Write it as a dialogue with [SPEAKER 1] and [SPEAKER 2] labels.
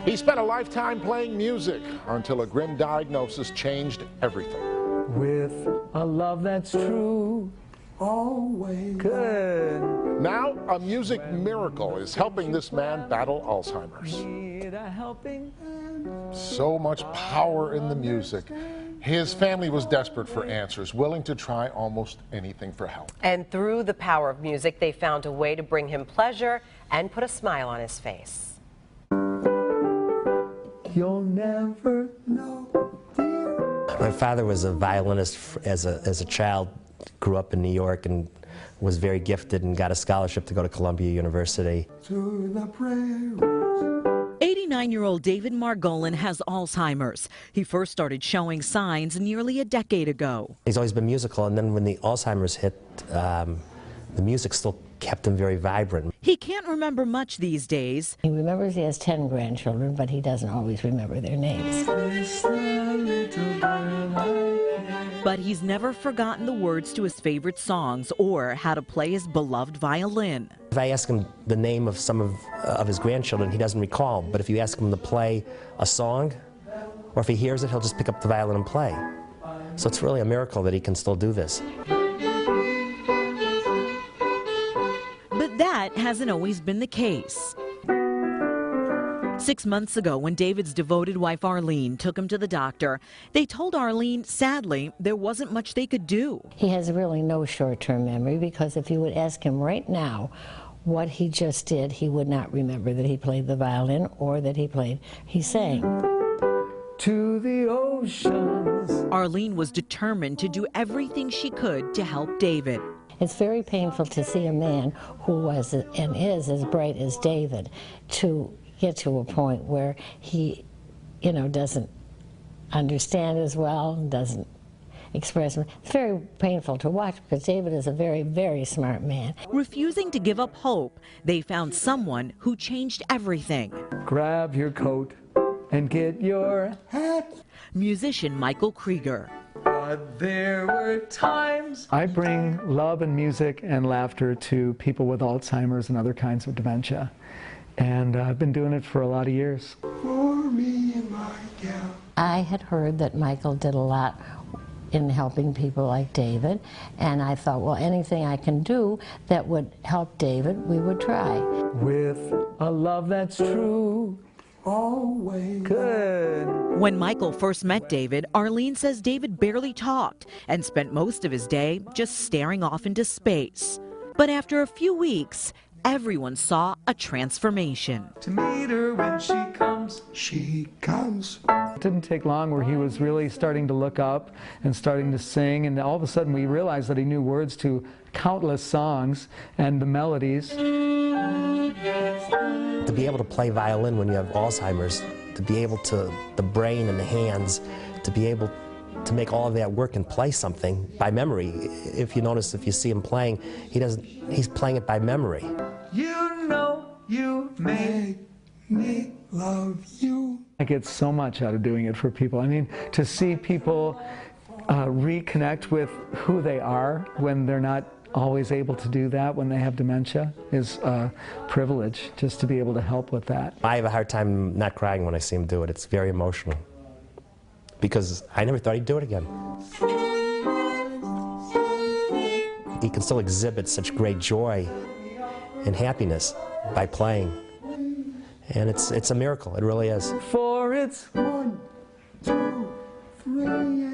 [SPEAKER 1] He spent a lifetime playing music until a grim diagnosis changed everything.
[SPEAKER 2] With a love that's true, always. Good.
[SPEAKER 1] Now, a music miracle is helping this man battle Alzheimer's.
[SPEAKER 2] Need a helping hand.
[SPEAKER 1] So much power in the music. His family was desperate for answers, willing to try almost anything for help.
[SPEAKER 3] And through the power of music, they found a way to bring him pleasure and put a smile on his face.
[SPEAKER 2] You'll never know, dear.
[SPEAKER 4] My father was a violinist as a child, grew up in New York and was very gifted and got a scholarship to go to Columbia University.
[SPEAKER 2] To the prairies.
[SPEAKER 5] 89-year-old David Margolin has Alzheimer's. He first started showing signs nearly a decade ago.
[SPEAKER 4] He's always been musical, and then when the Alzheimer's hit, the music still kept him very vibrant.
[SPEAKER 5] He can't remember much these days.
[SPEAKER 6] He remembers he has 10 grandchildren, but he doesn't always remember their names.
[SPEAKER 5] But he's never forgotten the words to his favorite songs or how to play his beloved violin.
[SPEAKER 4] If I ask him the name of some of his grandchildren, he doesn't recall. But if you ask him to play a song, or if he hears it, he'll just pick up the violin and play. So it's really a miracle that he can still do this.
[SPEAKER 5] But that hasn't always been the case. 6 months ago, when David's devoted wife Arlene took him to the doctor, they told Arlene, sadly, there wasn't much they could do.
[SPEAKER 6] He has really no short-term memory, because if you would ask him right now what he just did, he would not remember that he played the violin or that he sang.
[SPEAKER 2] To the oceans.
[SPEAKER 5] Arlene was determined to do everything she could to help David.
[SPEAKER 6] It's very painful to see a man who was and is as bright as David to get to a point where he, doesn't understand as well, doesn't express. It's very painful to watch, because David is a very, very smart man.
[SPEAKER 5] Refusing to give up hope, they found someone who changed everything.
[SPEAKER 2] Grab your coat and get your hat.
[SPEAKER 5] Musician Michael Krieger.
[SPEAKER 2] But there were times. I bring love and music and laughter to people with Alzheimer's and other kinds of dementia. And I've been doing it for a lot of years. For me and my gal.
[SPEAKER 6] I had heard that Michael did a lot in helping people like David, and I thought, well, anything I can do that would help David, we would try.
[SPEAKER 2] With a love that's true, always. Good.
[SPEAKER 5] When Michael first met David, Arlene says David barely talked and spent most of his day just staring off into space. But after a few weeks, everyone saw a transformation.
[SPEAKER 2] To meet her when she comes. She comes. It didn't take long where he was really starting to look up and starting to sing, and all of a sudden we realized that he knew words to countless songs and the melodies.
[SPEAKER 4] To be able to play violin when you have Alzheimer's, to be able to, the brain and the hands, to be able to make all of that work and play something by memory. If you notice, if you see him playing, he's playing it by memory.
[SPEAKER 2] You know you make me love you. I get so much out of doing it for people. I mean, to see people reconnect with who they are when they're not always able to do that, when they have dementia, is a privilege, just to be able to help with that.
[SPEAKER 4] I have a hard time not crying when I see him do it. It's very emotional, because I never thought he'd do it again. He can still exhibit such great joy and happiness by playing, and it's a miracle. It really is.
[SPEAKER 2] For it's 1, 2, 3.